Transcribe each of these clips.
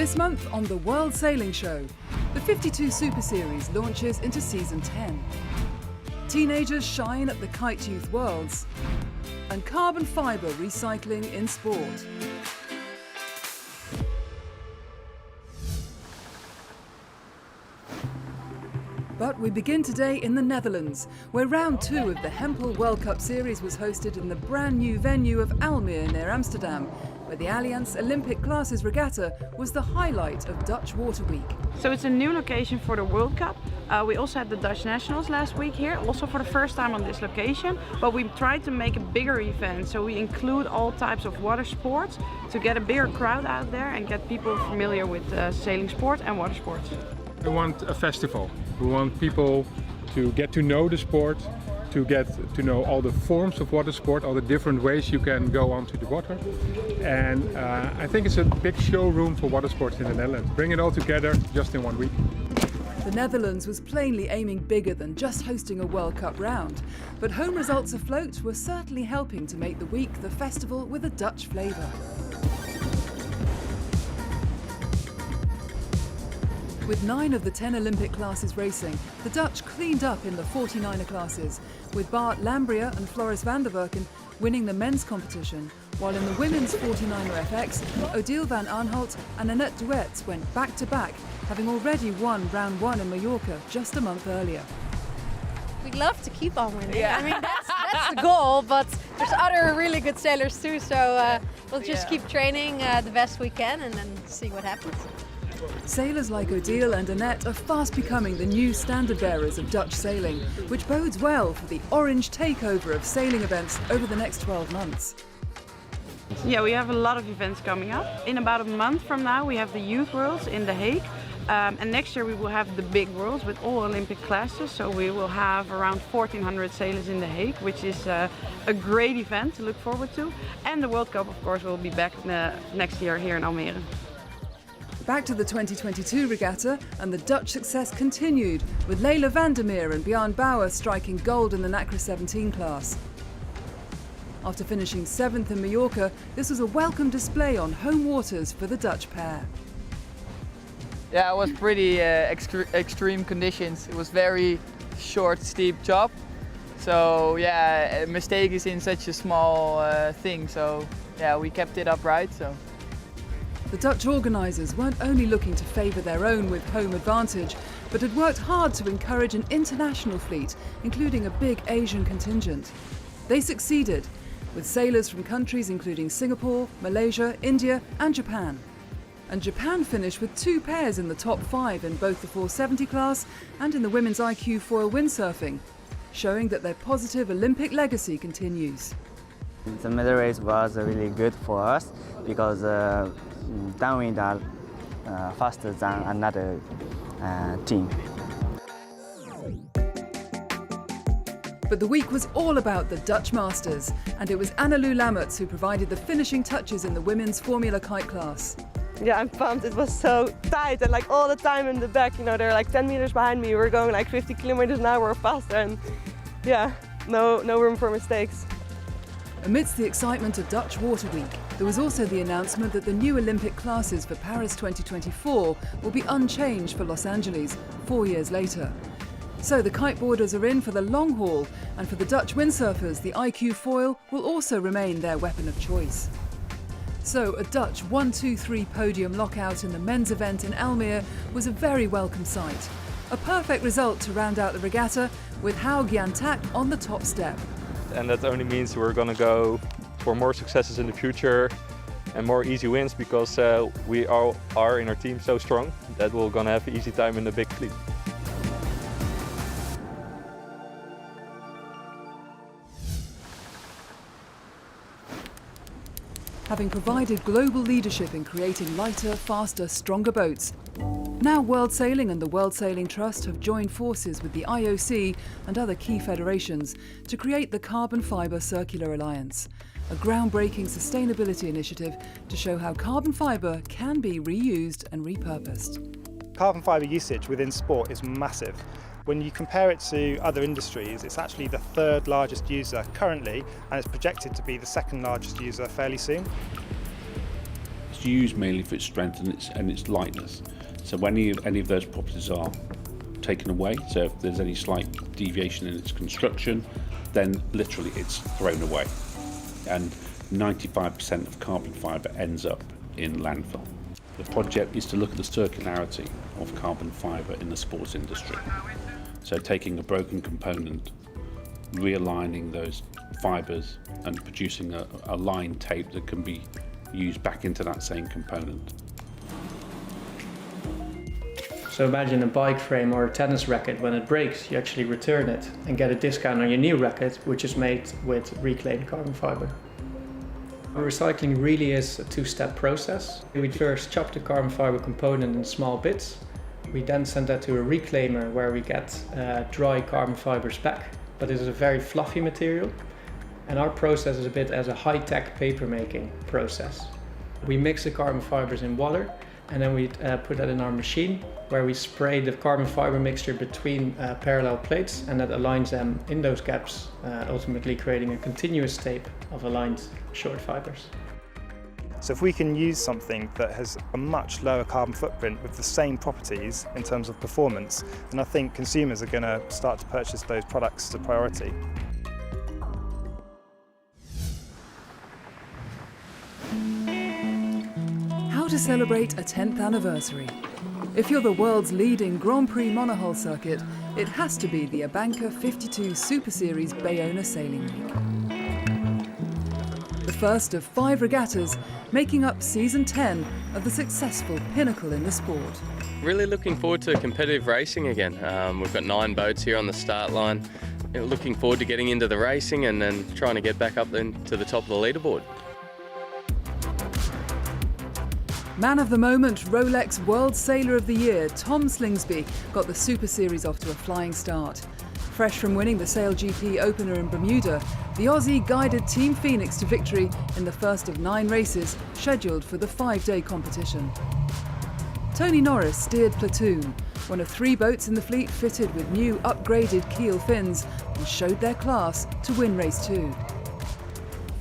This month on the World Sailing Show, the 52 Super Series launches into Season 10. Teenagers shine at the Kite Youth Worlds, and carbon fibre recycling in sport. But we begin today in the Netherlands, where round 2 of the Hempel World Cup Series was hosted in the brand new venue of Almere near Amsterdam, where the Allianz Olympic Classes Regatta was the highlight of Dutch Water Week. So it's a new location for the World Cup. We also had the Dutch Nationals last week here, also for the first time on this location, but we tried to make a bigger event, so we include all types of water sports to get a bigger crowd out there and get people familiar with sailing sport and water sports. We want a festival. We want people to get to know the sport, to get to know all the forms of water sport, all the different ways you can go onto the water. And I think it's a big showroom for water sports in the Netherlands. Bring it all together just in 1 week. The Netherlands was plainly aiming bigger than just hosting a World Cup round, but home results afloat were certainly helping to make the week the festival with a Dutch flavour. With 9 of the 10 Olympic classes racing, the Dutch cleaned up in the 49er classes, with Bart Lambria and Floris van der Werken winning the men's competition, while in the women's 49er FX, Odile van Aanholt and Annette Duets went back-to-back, having already won round 1 in Mallorca just a month earlier. We'd love to keep on winning. Yeah. I mean, that's the goal, but there's other really good sailors too, so we'll just keep training the best we can and then see what happens. Sailors like Odile and Annette are fast becoming the new standard bearers of Dutch sailing, which bodes well for the orange takeover of sailing events over the next 12 months. Yeah, we have a lot of events coming up. In about a month from now we have the Youth Worlds in The Hague. And next year we will have the big Worlds with all Olympic classes. So we will have around 1,400 sailors in The Hague, which is a great event to look forward to. And the World Cup, of course, will be back next year here in Almere. Back to the 2022 regatta, and the Dutch success continued, with Leila Vandermeer and Björn Bauer striking gold in the NACRA 17 class. After finishing 7th in Mallorca, this was a welcome display on home waters for the Dutch pair. Yeah, it was pretty extreme conditions. It was very short, steep job. So yeah, a mistake is in such a small thing. So yeah, we kept it upright. So. The Dutch organisers weren't only looking to favour their own with home advantage, but had worked hard to encourage an international fleet, including a big Asian contingent. They succeeded, with sailors from countries including Singapore, Malaysia, India and Japan. And Japan finished with 2 pairs in the top 5 in both the 470 class and in the women's IQ foil windsurfing, showing that their positive Olympic legacy continues. The medal race was really good for us because downwind are faster than another team. But the week was all about the Dutch Masters, and it was Annalou Lammerts who provided the finishing touches in the women's Formula Kite class. Yeah, I'm pumped. It was so tight and like all the time in the back, you know, they're like 10 meters behind me. We were going like 50 kilometers an hour or faster, and yeah, no room for mistakes. Amidst the excitement of Dutch Water Week, there was also the announcement that the new Olympic classes for Paris 2024 will be unchanged for Los Angeles 4 years later. So the kiteboarders are in for the long haul, and for the Dutch windsurfers, the IQ foil will also remain their weapon of choice. So a Dutch 1-2-3 podium lockout in the men's event in Almere was a very welcome sight. A perfect result to round out the regatta, with Hau Gyan Tak on the top step. And that only means we're going to go for more successes in the future and more easy wins, because we all are in our team so strong that we're going to have an easy time in the big fleet. Having provided global leadership in creating lighter, faster, stronger boats, now World Sailing and the World Sailing Trust have joined forces with the IOC and other key federations to create the Carbon Fibre Circular Alliance, a groundbreaking sustainability initiative to show how carbon fibre can be reused and repurposed. Carbon fibre usage within sport is massive. When you compare it to other industries, it's actually the 3rd largest user currently, and it's projected to be the 2nd largest user fairly soon. it's used mainly for its strength and its lightness. So when any of those properties are taken away, so if there's any slight deviation in its construction, then literally it's thrown away. And 95% of carbon fibre ends up in landfill. The project is to look at the circularity of carbon fibre in the sports industry. So taking a broken component, realigning those fibres and producing a line tape that can be used back into that same component. So imagine a bike frame or a tennis racket. When it breaks, you actually return it and get a discount on your new racket, which is made with reclaimed carbon fibre. Recycling really is a two-step process. We first chop the carbon fibre component in small bits. We then send that to a reclaimer where we get dry carbon fibres back, but it is a very fluffy material. And our process is a bit as a high-tech paper making process. We mix the carbon fibres in water and then we put that in our machine where we spray the carbon fibre mixture between parallel plates, and that aligns them in those gaps, ultimately creating a continuous tape of aligned short fibres. So if we can use something that has a much lower carbon footprint with the same properties in terms of performance, then I think consumers are going to start to purchase those products as a priority. How to celebrate a 10th anniversary? If you're the world's leading Grand Prix monohull circuit, it has to be the Abanca 52 Super Series Bayona Sailing Week. The first of 5 regattas, making up season 10 of the successful pinnacle in the sport. Really looking forward to competitive racing again. We've got 9 boats here on the start line. Looking forward to getting into the racing and then trying to get back up then to the top of the leaderboard. Man of the moment, Rolex World Sailor of the Year, Tom Slingsby, got the Super Series off to a flying start. Fresh from winning the Sail GP opener in Bermuda, the Aussie guided Team Phoenix to victory in the first of 9 races scheduled for the 5-day competition. Tony Norris steered Platoon, one of 3 boats in the fleet fitted with new upgraded keel fins, and showed their class to win race 2.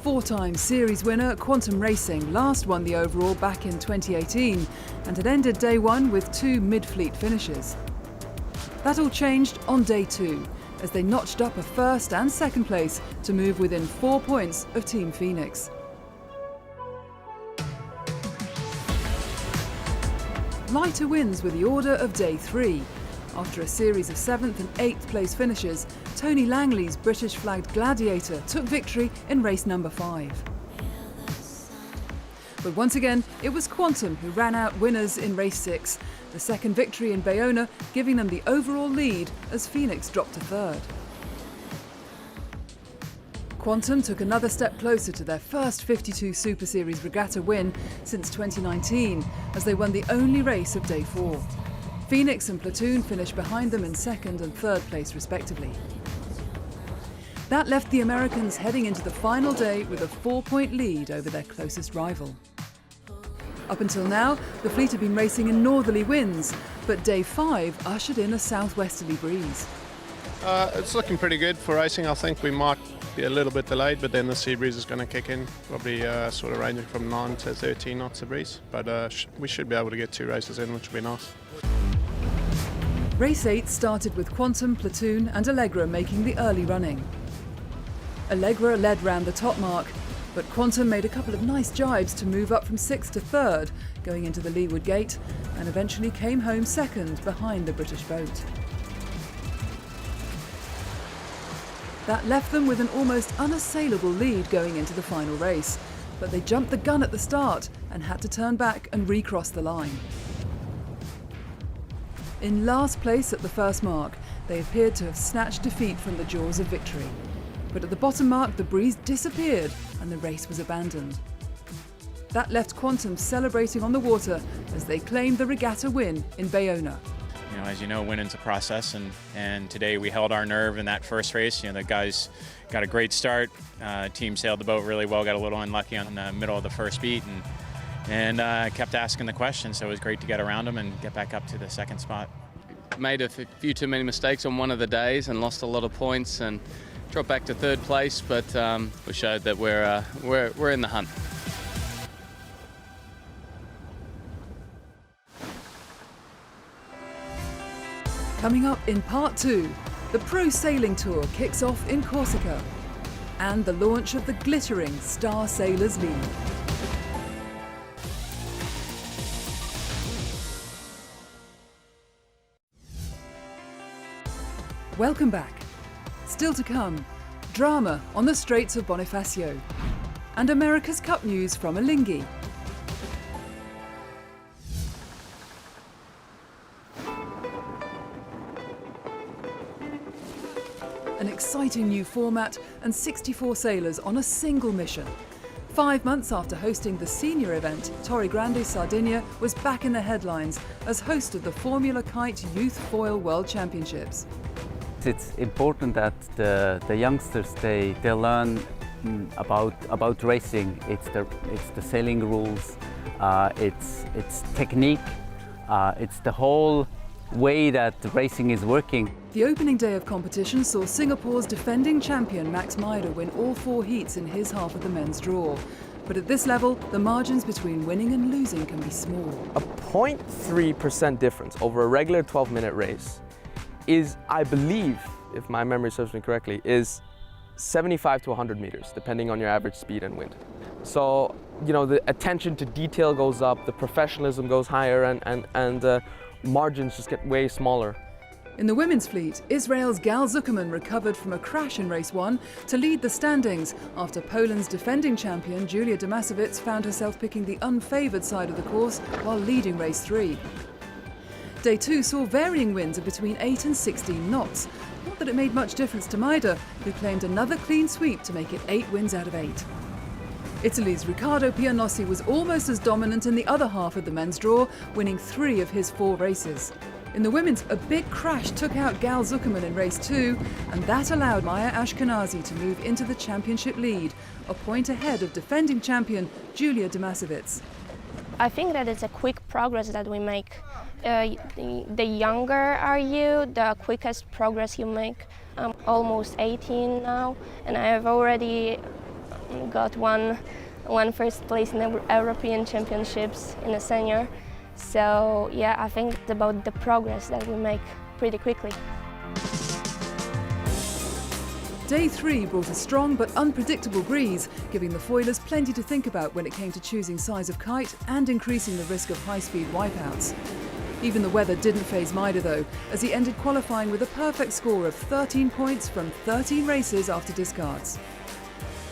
4-time series winner Quantum Racing last won the overall back in 2018 and had ended day 1 with 2 mid-fleet finishes. That all changed on day 2 as they notched up a first and second place to move within 4 points of Team Phoenix. Lighter wins were the order of day 3. After a series of 7th and 8th place finishes, Tony Langley's British flagged Gladiator took victory in race number 5. But once again, it was Quantum who ran out winners in race 6, the second victory in Bayona giving them the overall lead as Phoenix dropped to 3rd. Quantum took another step closer to their first 52 Super Series regatta win since 2019 as they won the only race of day 4. Phoenix and Platoon finished behind them in 2nd and 3rd place respectively. That left the Americans heading into the final day with a 4-point lead over their closest rival. Up until now, the fleet have been racing in northerly winds, but day 5 ushered in a southwesterly breeze. It's looking pretty good for racing. I think we might be a little bit delayed, but then the sea breeze is going to kick in, probably sort of ranging from 9 to 13 knots of breeze. But we should be able to get 2 races in, which will be nice. Race 8 started with Quantum, Platoon and Allegra making the early running. Allegra led round the top mark, but Quantum made a couple of nice jibes to move up from 6th to 3rd, going into the leeward gate, and eventually came home 2nd behind the British boat. That left them with an almost unassailable lead going into the final race, but they jumped the gun at the start and had to turn back and recross the line. In last place at the first mark, they appeared to have snatched defeat from the jaws of victory. But at the bottom mark, the breeze disappeared and the race was abandoned. That left Quantum celebrating on the water as they claimed the regatta win in Bayona. You know, as you know, winning's a process, and today we held our nerve in that first race. You know, the guys got a great start. Team sailed the boat really well, got a little unlucky on the middle of the first beat, and kept asking the question, so it was great to get around them and get back up to the 2nd spot. Made a few too many mistakes on one of the days and lost a lot of points and dropped back to 3rd place, but we showed that we're in the hunt. Coming up in part 2, the Pro Sailing Tour kicks off in Corsica and the launch of the glittering Star Sailors League. Welcome back. Still to come, drama on the Straits of Bonifacio and America's Cup news from Alinghi. An exciting new format and 64 sailors on a single mission. 5 months after hosting the senior event, Torre Grande Sardinia was back in the headlines as host of the Formula Kite Youth Foil World Championships. It's important that the youngsters they learn about racing. It's the sailing rules, it's technique, it's the whole way that racing is working. The opening day of competition saw Singapore's defending champion Max Meider win all 4 heats in his half of the men's draw. But at this level, the margins between winning and losing can be small. A 0.3% difference over a regular 12-minute race is, I believe, if my memory serves me correctly, is 75 to 100 meters, depending on your average speed and wind. So, you know, the attention to detail goes up, the professionalism goes higher, and margins just get way smaller. In the women's fleet, Israel's Gal Zuckerman recovered from a crash in race 1 to lead the standings after Poland's defending champion Julia Domasowicz found herself picking the unfavoured side of the course while leading race 3. Day 2 saw varying winds of between 8 and 16 knots. Not that it made much difference to Meider, who claimed another clean sweep to make it 8 wins out of 8. Italy's Riccardo Pianossi was almost as dominant in the other half of the men's draw, winning 3 of his 4 races. In the women's, a big crash took out Gal Zuckerman in race 2, and that allowed Maya Ashkenazi to move into the championship lead, a point ahead of defending champion Julia Domasowicz. I think that it's a quick progress that we make. The younger are you, the quickest progress you make. I'm almost 18 now, and I have already got one first place in the European Championships in a senior. So yeah, I think it's about the progress that we make pretty quickly. Day 3 brought a strong but unpredictable breeze, giving the foilers plenty to think about when it came to choosing size of kite and increasing the risk of high-speed wipeouts. Even the weather didn't faze Meider though, as he ended qualifying with a perfect score of 13 points from 13 races after discards.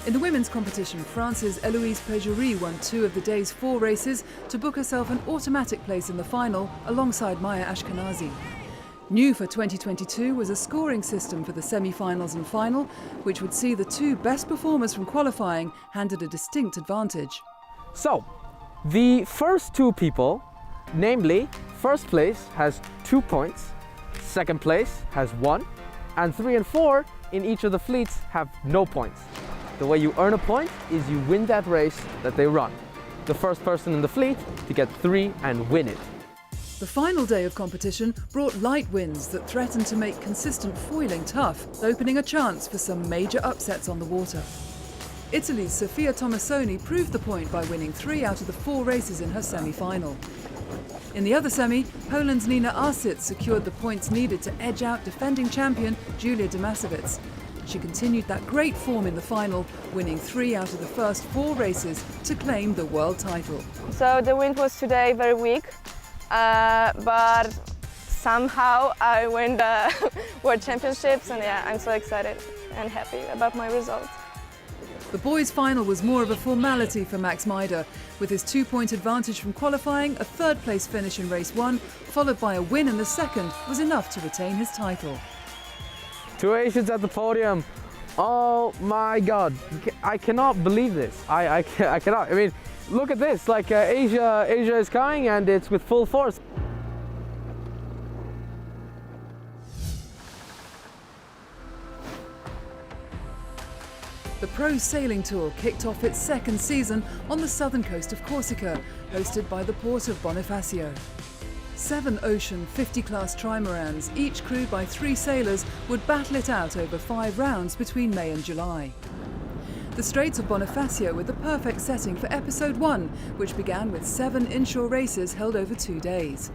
In the women's competition, France's Eloise Péjury won 2 of the day's 4 races to book herself an automatic place in the final alongside Maya Ashkenazi. New for 2022 was a scoring system for the semi-finals and final, which would see the 2 best performers from qualifying handed a distinct advantage. So, the first 2 people, namely, first place has 2 points, second place has 1, and 3 and 4 in each of the fleets have no points. The way you earn a point is you win that race that they run. The first person in the fleet to get 3 and win it. The final day of competition brought light winds that threatened to make consistent foiling tough, opening a chance for some major upsets on the water. Italy's Sofia Tomassoni proved the point by winning 3 out of the 4 races in her semi-final. In the other semi, Poland's Nina Arsic secured the points needed to edge out defending champion Julia Domasowicz. She continued that great form in the final, winning 3 out of the first 4 races to claim the world title. So the wind was today very weak, but somehow I win the World Championships, and yeah, I'm so excited and happy about my results. The boys' final was more of a formality for Max Meider. With his 2-point advantage from qualifying, a 3rd place finish in race 1, followed by a win in the 2nd, was enough to retain his title. 2 Asians at the podium. Oh my God, I cannot believe this. I cannot. I mean, look at this. Like Asia is coming, and it's with full force. The Pro Sailing Tour kicked off its 2nd season on the southern coast of Corsica, hosted by the port of Bonifacio. 7 Ocean 50-class trimarans, each crewed by 3 sailors, would battle it out over 5 rounds between May and July. The Straits of Bonifacio were the perfect setting for episode 1, which began with 7 inshore races held over 2 days.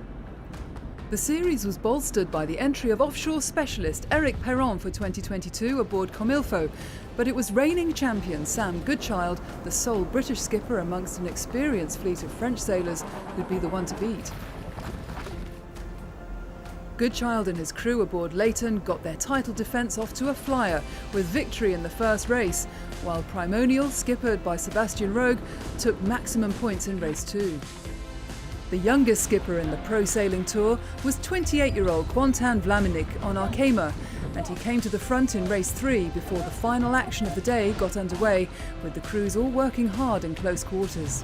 The series was bolstered by the entry of offshore specialist Eric Perron for 2022 aboard Comilfo, but it was reigning champion Sam Goodchild, the sole British skipper amongst an experienced fleet of French sailors, who'd be the one to beat. Goodchild and his crew aboard Leighton got their title defence off to a flyer with victory in the first race, while Primonial, skippered by Sebastian Rogue, took maximum points in race 2. The youngest skipper in the Pro Sailing Tour was 28-year-old Quentin Vlaminck on Arkema, and he came to the front in race 3 before the final action of the day got underway, with the crews all working hard in close quarters.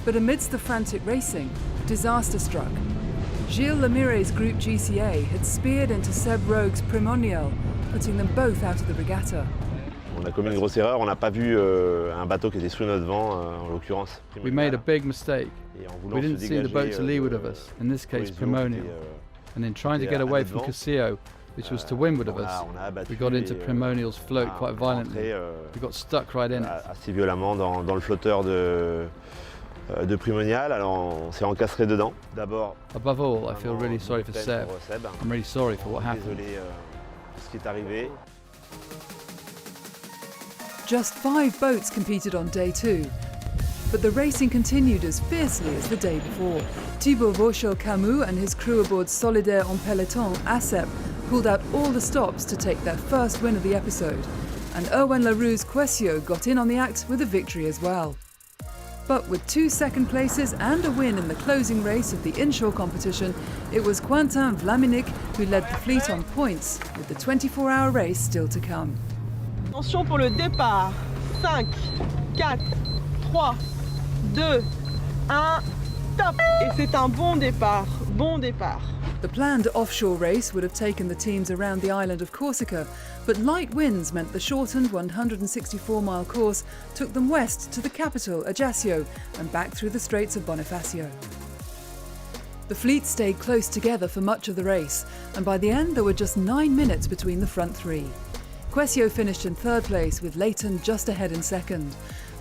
But amidst the frantic racing, disaster struck. Gilles Lemire's Group GCA had speared into Seb Rogue's Primonial, putting them both out of the regatta. On a commis une grosse erreur, on n'a pas vu un bateau qui était sous notre vent, en l'occurrence. We made a big mistake. We didn't see the boat to leeward of us, in this case Primonial. And in trying to get away from Casio, which was to windward of us, we got into Primonial's float quite violently. We got stuck right in it. Assez violemment dans le flotteur de Primonial, alors on s'est encastré dedans. D'abord. Above all, I feel really sorry for Seb. I'm really sorry for what happened. Désolé de ce qui est arrivé. Just 5 boats competed on day 2, but the racing continued as fiercely as the day before. Thibaut Vauchel-Camus and his crew aboard Solidaire en Peloton, ASEP, pulled out all the stops to take their first win of the episode, and Erwan Laroux's Quessio got in on the act with a victory as well. But with 2 second places and a win in the closing race of the inshore competition, it was Quentin Vlaminck who led the fleet on points, with the 24-hour race still to come. Attention pour le départ. 5, 4, 3, 2, 1, top! Et c'est un bon départ, bon départ. The planned offshore race would have taken the teams around the island of Corsica, but light winds meant the shortened 164-mile course took them west to the capital, Ajaccio, and back through the Straits of Bonifacio. The fleet stayed close together for much of the race, and by the end there were just 9 minutes between the front 3. Quessio finished in 3rd place, with Leighton just ahead in 2nd.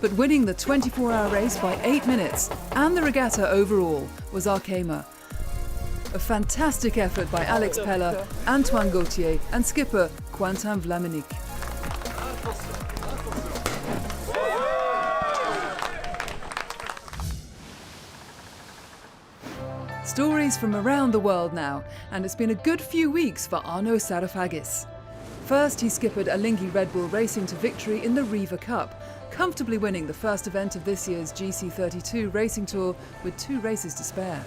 But winning the 24-hour race by 8 minutes, and the regatta overall, was Arkema. A fantastic effort by Alex Pella, Antoine Gauthier and skipper Quentin Vlaminck. Stories from around the world now, and it's been a good few weeks for Arnaud Sarafagis. First, he skippered Alinghi Red Bull Racing to victory in the Riva Cup, comfortably winning the first event of this year's GC32 Racing Tour with 2 races to spare.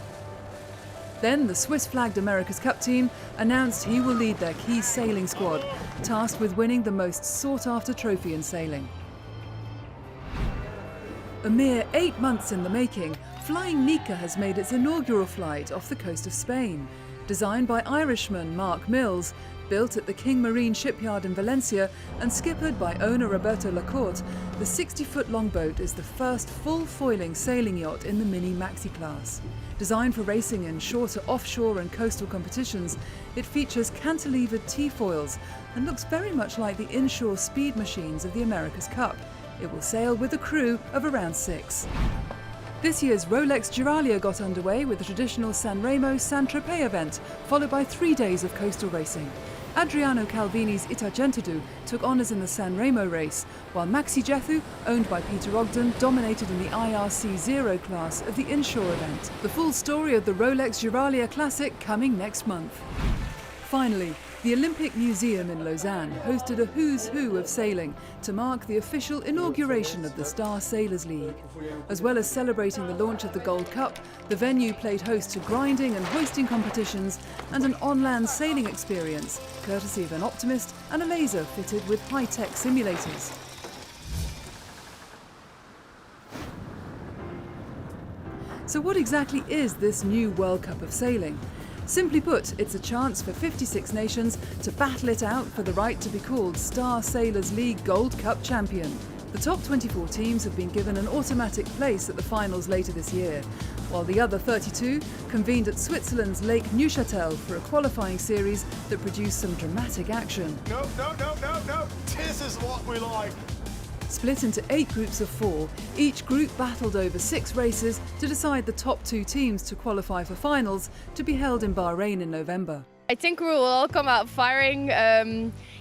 Then the Swiss-flagged America's Cup team announced he will lead their key sailing squad, tasked with winning the most sought-after trophy in sailing. A mere 8 months in the making, Flying Nika has made its inaugural flight off the coast of Spain. Designed by Irishman Mark Mills, built at the King Marine shipyard in Valencia and skippered by owner Roberto Lacorte, the 60-foot longboat is the first full-foiling sailing yacht in the Mini Maxi class. Designed for racing in shorter offshore and coastal competitions, it features cantilevered T-foils and looks very much like the inshore speed machines of the America's Cup. It will sail with a crew of around 6. This year's Rolex Duralia got underway with the traditional San Remo-San Tropez event, followed by 3 days of coastal racing. Adriano Calvini's Itagentadu took honours in the San Remo race, while Maxi Jethu, owned by Peter Ogden, dominated in the IRC 0 class of the inshore event. The full story of the Rolex Duralia Classic coming next month. Finally, the Olympic Museum in Lausanne hosted a who's who of sailing to mark the official inauguration of the Star Sailors League. As well as celebrating the launch of the Gold Cup, the venue played host to grinding and hoisting competitions and an on-land sailing experience, courtesy of an Optimist and a laser fitted with high-tech simulators. So what exactly is this new World Cup of Sailing? Simply put, it's a chance for 56 nations to battle it out for the right to be called Star Sailors League Gold Cup champion. The top 24 teams have been given an automatic place at the finals later this year, while the other 32 convened at Switzerland's Lake Neuchâtel for a qualifying series that produced some dramatic action. No. This is what we like. Split into 8 groups of 4, each group battled over 6 races to decide the top 2 teams to qualify for finals to be held in Bahrain in November. I think we will all come out firing.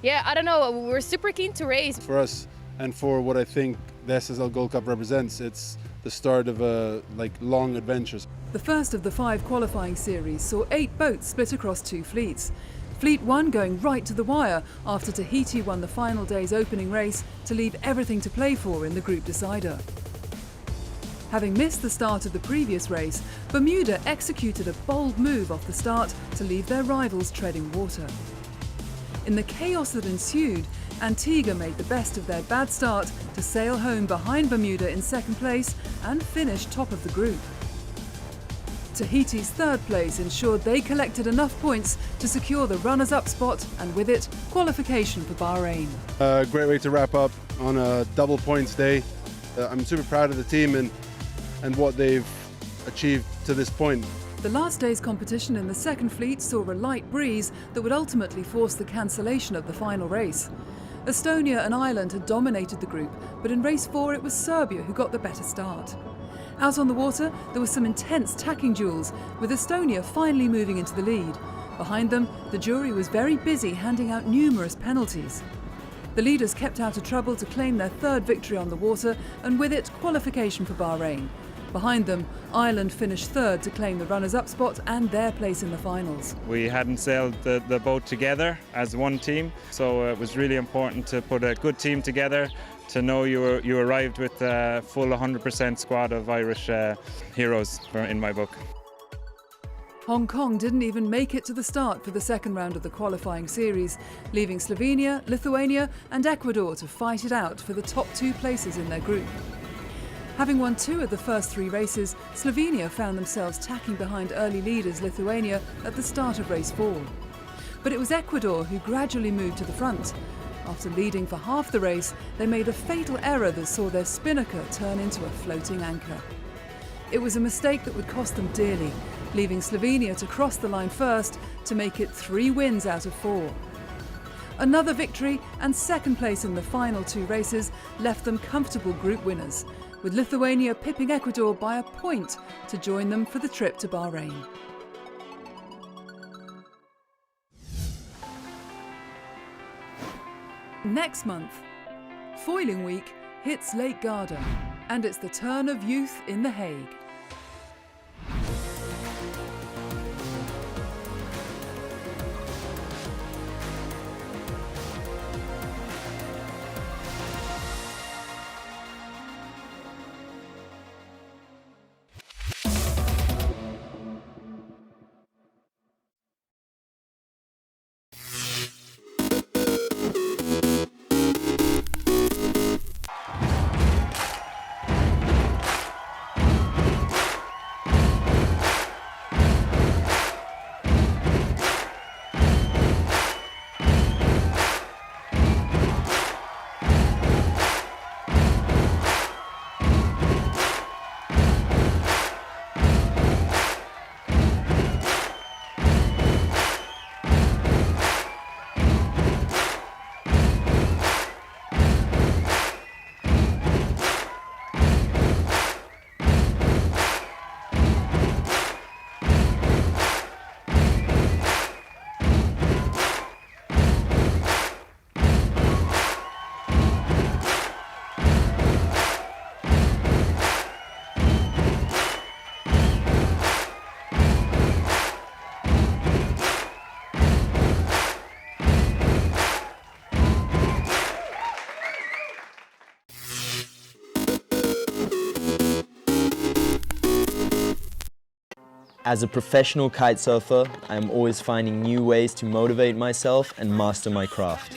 Yeah, I don't know, we're super keen to race. For us and for what I think the SSL Gold Cup represents, it's the start of a long adventures. The first of the 5 qualifying series saw 8 boats split across 2 fleets. Fleet 1 going right to the wire after Tahiti won the final day's opening race to leave everything to play for in the group decider. Having missed the start of the previous race, Bermuda executed a bold move off the start to leave their rivals treading water. In the chaos that ensued, Antigua made the best of their bad start to sail home behind Bermuda in 2nd place and finish top of the group. Tahiti's 3rd place ensured they collected enough points to secure the runners-up spot and with it, qualification for Bahrain. Great way to wrap up on a double points day. I'm super proud of the team and what they've achieved to this point. The last day's competition in the 2nd fleet saw a light breeze that would ultimately force the cancellation of the final race. Estonia and Ireland had dominated the group, but in race 4 it was Serbia who got the better start. Out on the water, there were some intense tacking duels, with Estonia finally moving into the lead. Behind them, the jury was very busy handing out numerous penalties. The leaders kept out of trouble to claim their 3rd victory on the water, and with it, qualification for Bahrain. Behind them, Ireland finished 3rd to claim the runners-up spot and their place in the finals. We hadn't sailed the boat together as one team, so it was really important to put a good team together, to know you arrived with a full 100% squad of Irish heroes in my book. Hong Kong didn't even make it to the start for the 2nd round of the qualifying series, leaving Slovenia, Lithuania and Ecuador to fight it out for the top 2 places in their group. Having won 2 of the first 3 races, Slovenia found themselves tacking behind early leaders Lithuania at the start of race 4. But it was Ecuador who gradually moved to the front. After leading for half the race, they made a fatal error that saw their spinnaker turn into a floating anchor. It was a mistake that would cost them dearly, leaving Slovenia to cross the line first to make it 3 wins out of 4. Another victory and 2nd place in the final 2 races left them comfortable group winners, with Lithuania pipping Ecuador by a point to join them for the trip to Bahrain. Next month, Foiling Week hits Lake Garda, and it's the turn of youth in The Hague. As a professional kite surfer, I am always finding new ways to motivate myself and master my craft.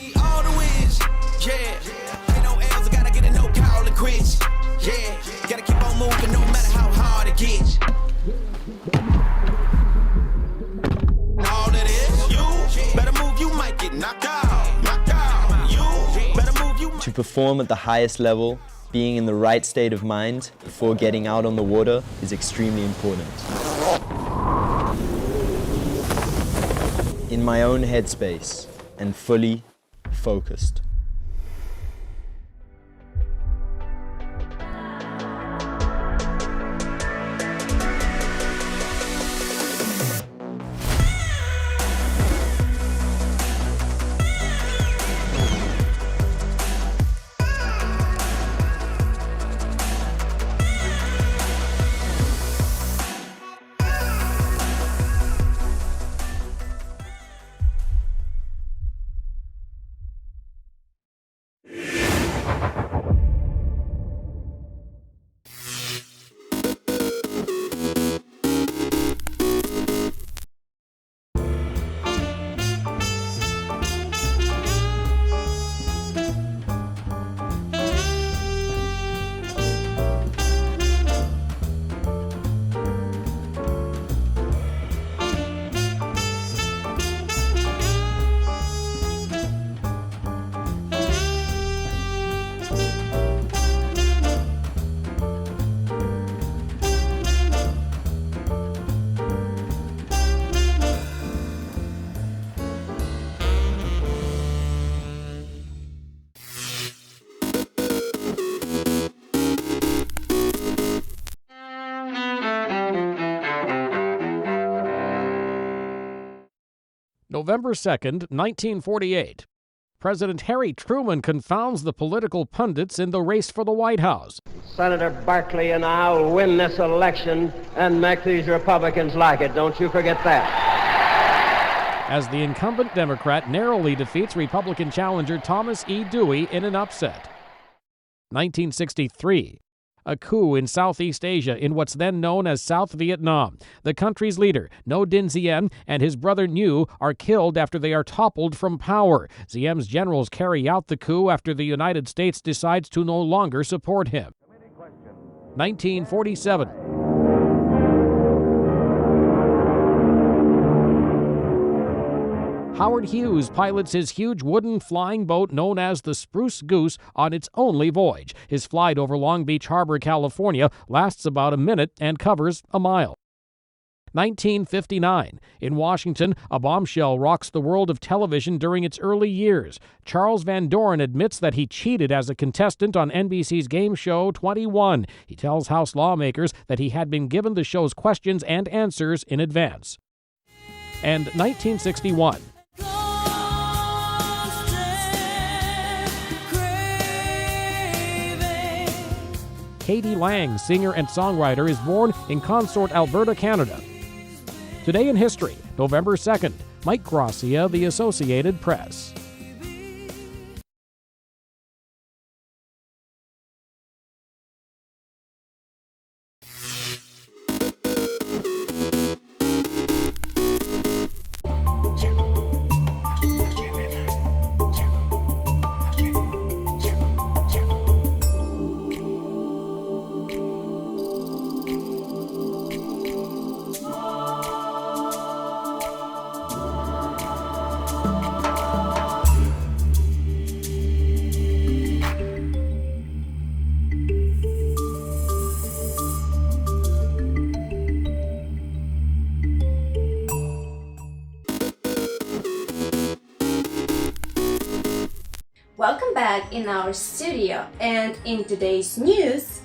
To perform at the highest level, being in the right state of mind before getting out on the water is extremely important. In my own headspace and fully focused. November 2nd, 1948. President Harry Truman confounds the political pundits in the race for the White House. Senator Barkley and I will win this election and make these Republicans like it. Don't you forget that. As the incumbent Democrat narrowly defeats Republican challenger Thomas E. Dewey in an upset. 1963. A coup in Southeast Asia in what's then known as South Vietnam. The country's leader, Ngo Dinh Diem, and his brother Nhu are killed after they are toppled from power. Diem's generals carry out the coup after the United States decides to no longer support him. 1947. Howard Hughes pilots his huge wooden flying boat known as the Spruce Goose on its only voyage. His flight over Long Beach Harbor, California lasts about a minute and covers a mile. 1959. In Washington, a bombshell rocks the world of television during its early years. Charles Van Doren admits that he cheated as a contestant on NBC's game show 21. He tells House lawmakers that he had been given the show's questions and answers in advance. And 1961. Katie Lang, singer and songwriter, is born in Consort, Alberta, Canada. Today in history, November 2nd, Mike Gracia, The Associated Press. Welcome back in our studio, and in today's news,